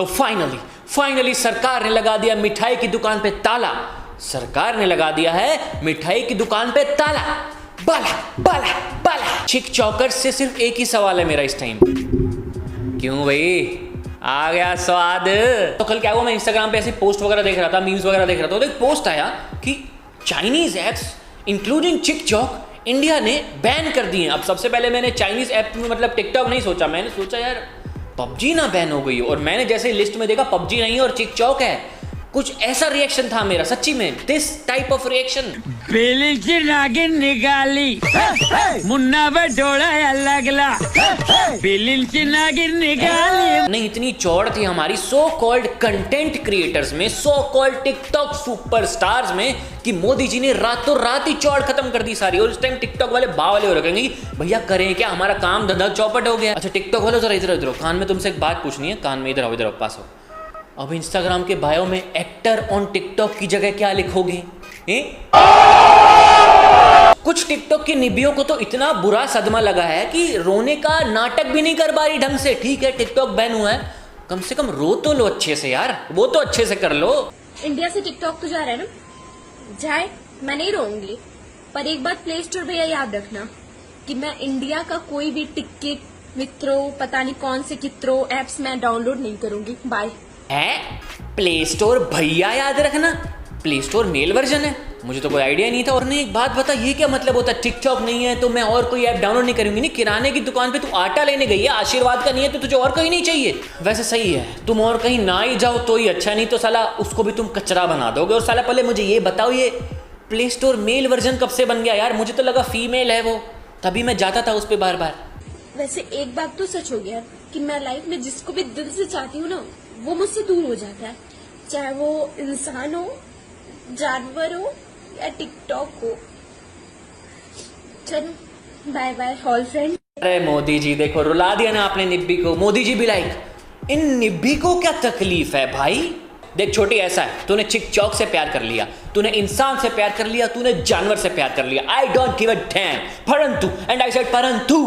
तो फाइनली सरकार ने लगा दिया मिठाई की दुकान पे ताला। सरकार ने लगा दिया है मिठाई की दुकान पे ताला। बाला बाला बाला। चिक चौकर से सिर्फ एक ही सवाल है मेरा इस टाइम, क्यों भाई आ गया स्वाद? तो कल क्या हुआ, मैं इंस्टाग्राम पे ऐसे पोस्ट वगैरह देख रहा था, मीम्स वगैरह देख रहा था, तो एक पोस्ट आया कि चाइनीज एप्स इंक्लूडिंग चिक चौक इंडिया ने बैन कर दिए। अब सबसे पहले मैंने चाइनीज ऐप में मतलब टिकटॉक नहीं सोचा, मैंने सोचा यार पबजी ना बैन हो गई हो, और मैंने जैसे लिस्ट में देखा पबजी नहीं है और चिक चौक है, कुछ ऐसा रिएक्शन था मेरा सच्ची में, दिस टाइप ऑफ रिएक्शन। बेली की नागिन निकाली मुन्ना बटोड़ा अलगला, बेली की नागिन निकाली। नहीं, इतनी चौड़ थी हमारी सो कॉल्ड कंटेंट क्रिएटर्स में, सो कॉल्ड टिकटॉक सुपरस्टार्स में, कि मोदी जी ने रातों रात ही चौड़ खत्म कर दी सारी। और इस टाइम टिकटॉक वाले बावले हो रखेंगे भैया करें क्या, हमारा काम धंधा चौपट हो गया। अच्छा टिकटॉक वाले जरा इधर इधर, कान में तुमसे एक बात पूछनी है, कान में इधर आओ, इधर आओ, पास हो। अब इंस्टाग्राम के बायो में एक्टर ऑन टिकटॉक की जगह क्या लिखोगे? कुछ टिकटॉक की निबियों को तो इतना बुरा सदमा लगा है कि रोने का नाटक भी नहीं कर पा रही ढंग से। ठीक है टिकटॉक बैन हुआ है, कम से कम रो तो लो अच्छे से यार, वो तो अच्छे से कर लो। इंडिया से टिकटॉक तो जा रहा है ना, जाए, मैं नहीं रोऊंगी, पर एक बात प्ले स्टोर पे याद रखना कि मैं इंडिया का कोई भी टिकट मित्रों पता नहीं कौन से कित्रो एप्स मैं डाउनलोड नहीं करूंगी। बाय। है प्ले स्टोर भैया याद रखना, प्ले स्टोर मेल वर्जन है, मुझे तो कोई आइडिया नहीं था। और ने एक बात बता, ये क्या मतलब होता है टिकटॉक नहीं है तो मैं और कोई ऐप डाउनलोड नहीं करूंगी? नहीं, किराने की दुकान पे तू आटा लेने गई है, आशीर्वाद का नहीं है तो तुझे और कहीं नहीं चाहिए? वैसे सही है, तुम और कहीं ना ही जाओ तो ही अच्छा, नहीं तो साला उसको भी तुम कचरा बना दोगे। और साला पहले मुझे ये बताओ, ये प्ले स्टोर मेल वर्जन कब से बन गया यार? मुझे तो लगा फीमेल है वो, तभी मैं जाता था उस पर बार बार। वैसे एक बात तो सच हो गया कि मैं लाइफ में जिसको भी दिल से चाहती हूँ ना, वो मुझसे दूर हो जाता है, चाहे वो इंसान हो, जानवर हो या टिकटॉक हो। चलो बाय बाय ऑल फ्रेंड। अरे मोदी जी देखो, रुला दिया ना आपने निब्बी को। मोदी जी भी लाइक, इन निब्बी को क्या तकलीफ है भाई? देख छोटी, ऐसा है, तूने चिक चौक से प्यार कर लिया, तूने इंसान से प्यार कर लिया, तूने जानवर से प्यार कर लिया, I don't give a dam, परंतु एंड आई सेड परंतु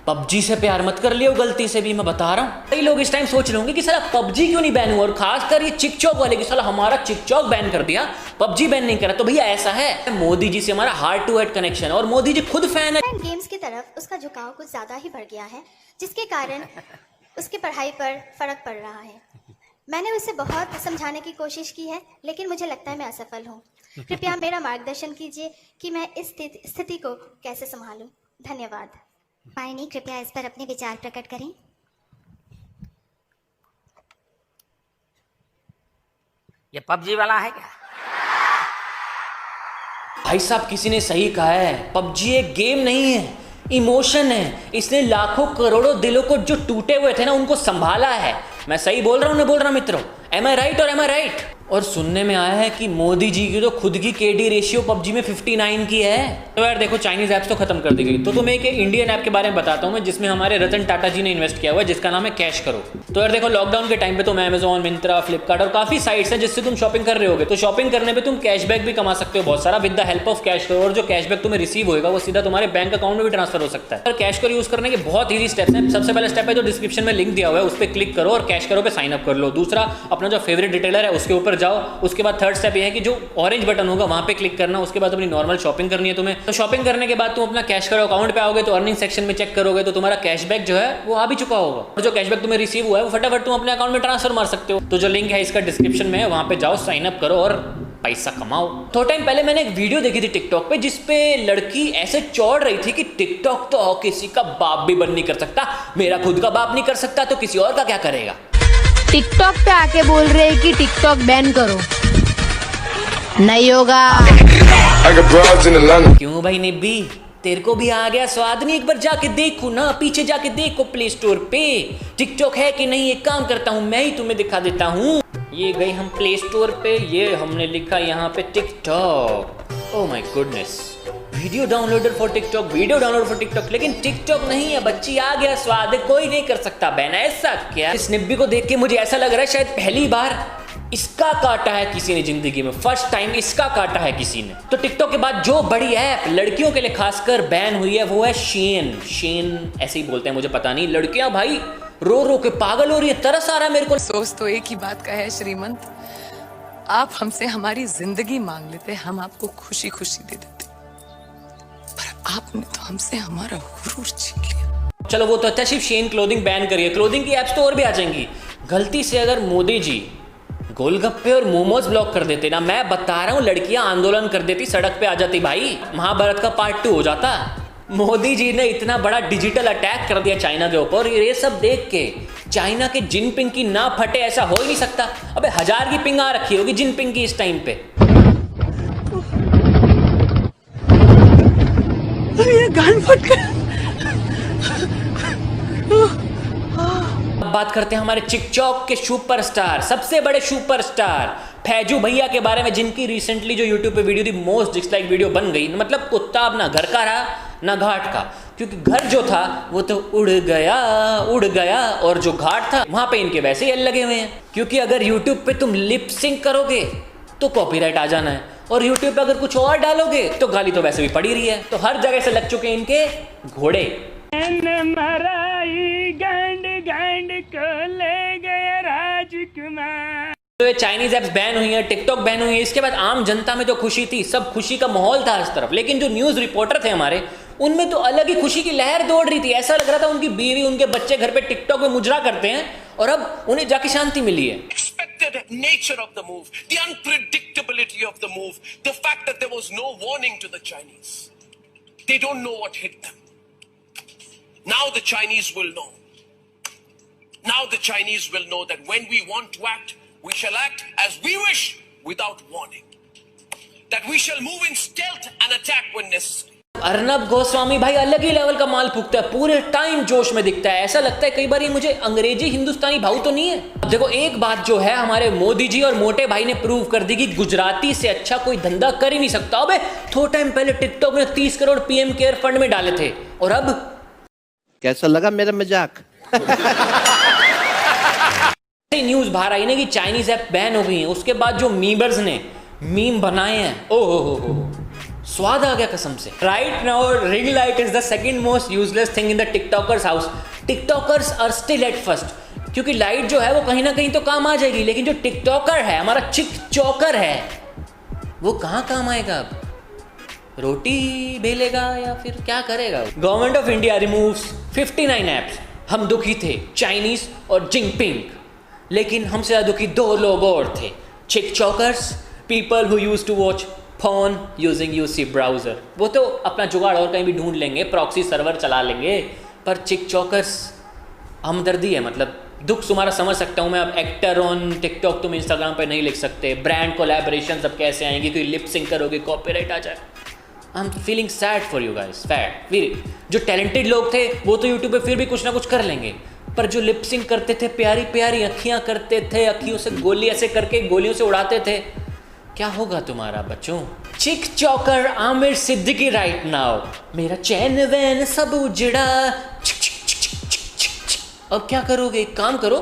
पबजी से प्यार मत कर लियो गलती से भी, मैं बता रहा हूँ। कई लोग इस टाइम सोच रहे होंगे कि साला पबजी क्यों नहीं बैन हुआ, और खासकर ये चिक चौक वाले कि साला हमारा चिक चौक बैन कर दिया, पबजी बैन नहीं करा। तो भैया ऐसा है, मोदी जी से हमारा हार्ट टू हार्ट कनेक्शन है और मोदी जी खुद फैन है। गेम्स की तरफ उसका झुकाव कुछ ज्यादा ही बढ़ गया है, जिसके कारण उसकी पढ़ाई पर फर्क पड़ रहा है। मैंने उसे बहुत समझाने की कोशिश की है, लेकिन मुझे लगता है मैं असफल हूँ। कृपया मेरा मार्गदर्शन कीजिए कि मैं इस स्थिति को कैसे संभालूं। धन्यवाद। पायनी, कृपया इस पर अपने विचार प्रकट करें। ये पबजी वाला है क्या? भाई साहब किसी ने सही कहा है, पबजी एक गेम नहीं है, इमोशन है। इसने लाखों करोड़ों दिलों को जो टूटे हुए थे ना, उनको संभाला है। मैं सही बोल रहा हूँ ना बोल रहा मित्रों? एम आई राइट और एम आई राइट? और सुनने में आया है कि मोदी जी की तो खुद की केडी रेशियो पबजी में 59 की है। तो यार देखो चाइनीज ऐप्स तो खत्म कर दी गई, तो तुम्हें एक इंडियन ऐप के बारे में बताता हूँ मैं, जिसमें हमारे रतन टाटा जी ने इन्वेस्ट किया हुआ है, जिसका नाम है कैश करो। तो यार देखो लॉकडाउन के टाइम पे तुम अमेजॉन, मिंत्रा, फ्लिपकार्ट और काफी साइट्स हैं जिससे तुम शॉपिंग कर रहे होगे। तो शॉपिंग करने पे तुम कैशबैक भी कमा सकते हो बहुत सारा with the help of cash करो, और जो कैशबैक तुम्हें रिसीव होगा वो सीधा तुम्हारे बैंक अकाउंट में भी ट्रांसफर हो सकता है। कैश करो यूज करने के बहुत ईजी स्टेप्स हैं। सबसे पहला स्टेप है जो डिस्क्रिप्शन में लिंक दिया हुआ है, उस पर क्लिक करो और कैश करो पे साइन अप कर लो। दूसरा, अपना जो फेवरेट रिटेलर है उसके ऊपर जाओ। उसके बाद थर्ड स्टेप ये है कि जो ऑरेंज बटन होगा वहां पे क्लिक करना। उसके बाद अपनी नॉर्मल शॉपिंग करनी है तुम्हें। तो शॉपिंग करने के बाद तुम अपना कैश करो अकाउंट पे आओगे, तो अर्निंग सेक्शन में चेक करोगे तो तुम्हारा कैशबैक जो है वो आ भी चुका होगा, और जो कैशबैक तुम्हें रिसीव हुआ है वो फटाफट तुम अपने अकाउंट में ट्रांसफर मार सकते हो। तो जो लिंक है इसका डिस्क्रिप्शन में है, वहां पे जाओ, साइन अप करो और पैसा कमाओ। थोड़ा टाइम पहले मैंने एक वीडियो देखी थी टिकटॉक पे, जिसपे लड़की ऐसे चौड़ रही थी कि टिकटॉक तो किसी का बाप भी बन नहीं कर सकता, मेरा खुद का बाप नहीं कर सकता तो किसी और का क्या करेगा। टिकटॉक पे आके बोल रहे हैं कि टिकटॉक बैन करो, नहीं होगा। क्यों भाई निब्बी, तेरे को भी आ गया स्वाद? नहीं एक बार जाके देखो ना, पीछे जाके देखो प्ले स्टोर पे टिकटॉक है कि नहीं। एक काम करता हूँ, मैं ही तुम्हें दिखा देता हूँ। ये गई हम प्ले स्टोर पे, ये हमने लिखा यहाँ पे TikTok. Oh my goodness, video downloader for TikTok, video download for TikTok, लेकिन टिकटॉक नहीं है बच्ची। आ गया स्वाद, कोई नहीं कर सकता बैन। ऐसा क्या? इस निब्बी को देख के मुझे ऐसा लग रहा है शायद पहली बार इसका काटा है किसी ने जिंदगी में, फर्स्ट टाइम इसका काटा है किसी ने। तो टिकटॉक के बाद जो बड़ी ऐप लड़कियों के लिए खासकर बैन हुई है वो है शेन। शेन ऐसे ही बोलते हैं, मुझे पता नहीं। लड़कियां भाई रो रो के पागल हो रही है, तरस आ रहा है मेरे को। सोच तो एक ही बात का है श्रीमंत, आप हमसे हमारी जिंदगी मांग लेते, हम आपको खुशी खुशी दे देते, पर आपने तो हमसे हमारा गुरूर छीन लिया। चलो वो तो अच्छा, सिर्फ शेन क्लोथिंग बैन करिए, क्लोथिंग की एप्स तो और भी आ जाएंगी। गलती से अगर मोदी जी गोलगप्पे और मोमोज ब्लॉक कर देते ना, मैं बता रहा हूँ लड़कियां आंदोलन कर देती, सड़क पे आ जाती भाई, महाभारत का पार्ट 2 हो जाता। मोदी जी ने इतना बड़ा डिजिटल अटैक कर दिया चाइना के ऊपर, ये सब देख के चाइना के जिनपिंग की ना फटे ऐसा हो ही नहीं सकता। अबे 1000 की पिंग आ रखी होगी जिनपिंग की इस टाइम पे। ये गान फट गया। अब बात करते हैं हमारे टिकटॉक के सुपरस्टार, सबसे बड़े सुपरस्टार फैजू भैया के बारे में, जिनकी रिसेंटली जो यूट्यूब पे वीडियो थी मोस्ट डिसलाइक वीडियो बन गई। मतलब कुत्ता अब ना घर का रहा ना घाट का, क्योंकि घर जो था वो तो उड़ गया और जो घाट था वहां पे इनके वैसे ही लगे हुए हैं। क्योंकि अगर यूट्यूब पे तुम लिप सिंक करोगे तो कॉपीराइट आ जाना है, और यूट्यूब पे अगर कुछ और डालोगे तो गाली तो वैसे भी पड़ी रही है। तो हर जगह से लग चुके हैं इनके घोड़े। तो ये चाइनीज एप्स बैन हुई है, टिकटॉक बैन हुई है, इसके बाद आम जनता में जो खुशी थी, सब खुशी का माहौल था इस तरफ, लेकिन जो न्यूज रिपोर्टर थे हमारे, उनमें तो अलग ही खुशी की लहर दौड़ रही थी। ऐसा लग रहा था उनकी बीवी उनके बच्चे घर पे टिकटॉक में मुजरा करते हैं और अब उन्हें जाके शांति मिली है। Expected nature of the move, the unpredictability of the move, the fact that there was no warning to the Chinese. They don't know what hit them. Now the Chinese will know. Now the Chinese will know that when we want to act, we shall act as we wish without warning. That we shall move in stealth and attack when necessary. Arnab Goswami भाई अलग ही level का माल फूकता है, पूरे time जोश में दिखता है। ऐसा लगता है कई बार ये मुझे अंग्रेजी हिंदुस्तानी भाव तो नहीं है। अब देखो एक बात जो है, हमारे मोदी जी और मोटे भाई ने प्रूव कर दी कि गुजराती से अच्छा कोई धंधा कर ही नहीं सकता। अबे थोड़ा टाइम पहले टिकटॉक में 30 करोड़ पीएम केयर फंड में डाले थे, और अब कैसा लगा मेरा मजाक? न्यूज बाहर आई ना कि चाइनीज ऐप बैन हो गई है, उसके बाद जो मीमर्स ने मीम बनाए हैं, ओहो स्वाद आ गया कसम से। Right now ring light is the second most useless thing in the TikTokers house. TikTokers are still at first, क्योंकि लाइट जो है वो कहीं ना कहीं तो काम आ जाएगी, लेकिन जो टिकटॉकर है, हमारा चिक चौकर है, वो कहाँ काम आएगा? अब रोटी बेलेगा या फिर क्या करेगा? Government of India removes 59 apps. हम दुखी थे चाइनीज और जिनपिंग, लेकिन हमसे ज़्यादा दुखी 2 लोग और थे, चिक चौकर्स, people who use to watch phone using UC browser. वो तो अपना जुगाड़ और कहीं भी ढूंढ लेंगे, प्रॉक्सी सर्वर चला लेंगे, पर चिक चौकर्स हमदर्दी है। मतलब दुख तुम्हारा समझ सकता हूँ मैं। अब एक्टर ऑन टिकटॉक तुम इंस्टाग्राम पे नहीं लिख सकते, ब्रांड कोलैबोरेशन सब कैसे आएंगे, कोई लिप सिंक करोगे कॉपीराइट आ जाए। I am feeling sad for you guys, sad. फिर जो टैलेंटेड लोग थे वो तो यूट्यूब पे फिर भी कुछ ना कुछ कर लेंगे, पर जो लिप सिंक करते थे, प्यारी प्यारी अखियाँ करते थे, अखियों से गोली ऐसे करके गोलियों से उड़ाते थे, क्या होगा तुम्हारा बच्चों? चिक चौकर आमिर सिद्दीकी राइट नाउ, मेरा चैन वैन सब उजड़ा। अब क्या करोगे? एक काम करो,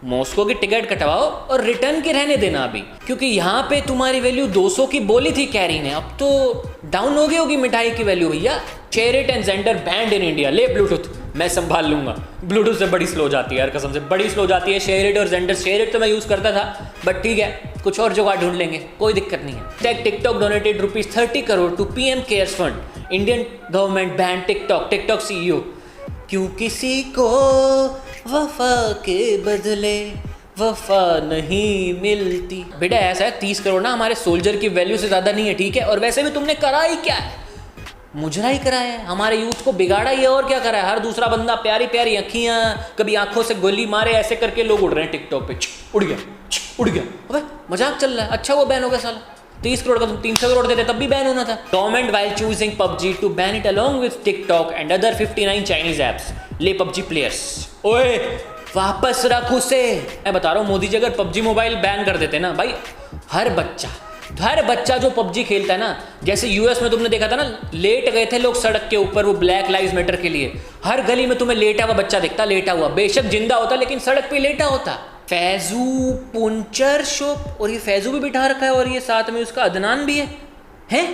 मॉस्को की टिकट कटवाओ और रिटर्न की रहने देना अभी, क्योंकि यहाँ पे तुम्हारी वैल्यू 200 की बोली थी कैरी ने, अब तो डाउन हो गई होगी मिठाई की वैल्यू भैया। Share it and gender band in India. ले ब्लूटूथ मैं संभाल लूंगा, ब्लूटूथ से बड़ी स्लो जाती है यार, कसम से बड़ी स्लो जाती है। शेयर इट और जेंडर, शेयर इट तो मैं यूज़ करता था, बट ठीक है कुछ और जुगाड़ ढूंढ लेंगे, कोई दिक्कत नहीं है। Take TikTok donated ₹30 crore to PM CARES fund. Indian government ban TikTok. TikTok CEO, क्यों किसी को वफा के बदले वफा नहीं मिलती। बेटा ऐसा है 30 करोड़ ना हमारे सोल्जर की वैल्यू से ज़्यादा नहीं है, ठीक है? और वैसे भी तुमने करा ही क्या है? मुजरा ही करा है, हमारे यूथ को बिगाड़ा ही है, और क्या करा है? हर दूसरा बंदा प्यारी प्यारी अखियाँ, कभी आंखों से गोली मारे, ऐसे करके लोग उड़ रहे हैं टिकटॉक पे। उड़ गया उड़ गया। अबे मजाक चल रहा है। अच्छा वो बैन हो गया साला, 30 करोड़ का तुम 300 करोड़ देते तब भी बैन होना था। Government while choosing PUBG to ban it along with TikTok and other 59 Chinese apps. ले PUBG प्लेयर्स, ओए वापस रख उसे। मैं बता रहा हूँ मोदी जी अगर PUBG मोबाइल बैन कर देते ना भाई, हर बच्चा जो PUBG खेलता है ना, जैसे यूएस में तुमने देखा था ना, लेट गए थे लोग सड़क के ऊपर वो ब्लैक लाइव्स मैटर के लिए, हर गली में तुम्हें लेटा हुआ बच्चा दिखता, लेटा हुआ, बेशक जिंदा होता लेकिन सड़क पे लेटा होता। फैजू पुंचर शोप, और ये फैजू भी बिठा रखा है, और ये साथ में उसका अदनान भी है। हैं?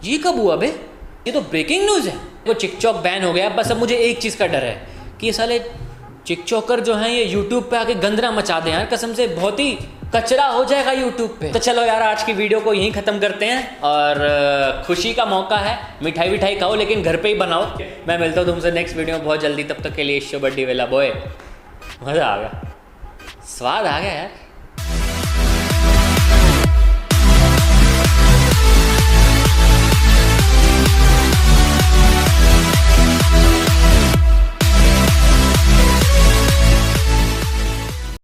ये कब हुआ बे? ये तो ब्रेकिंग न्यूज़ है। वो टिकटॉक बैन हो गया, बस अब मुझे एक चीज़ का डर है कि ये साले चिकचोकर जो हैं ये यूट्यूब पे आके गंदरा मचा दें यार, कसम से बहुत ही कचरा हो जाएगा यूट्यूब पे। तो चलो यार आज की वीडियो को यहीं ख़त्म करते हैं, और खुशी का मौका है, मिठाई विठाई खाओ लेकिन घर पे ही बनाओ। मैं मिलता हूँ तुमसे नेक्स्ट वीडियो में बहुत जल्दी, तब तक के लिए शुभ बड्डी वेला बॉय। मज़ा आ गया, स्वाद आ गया यार।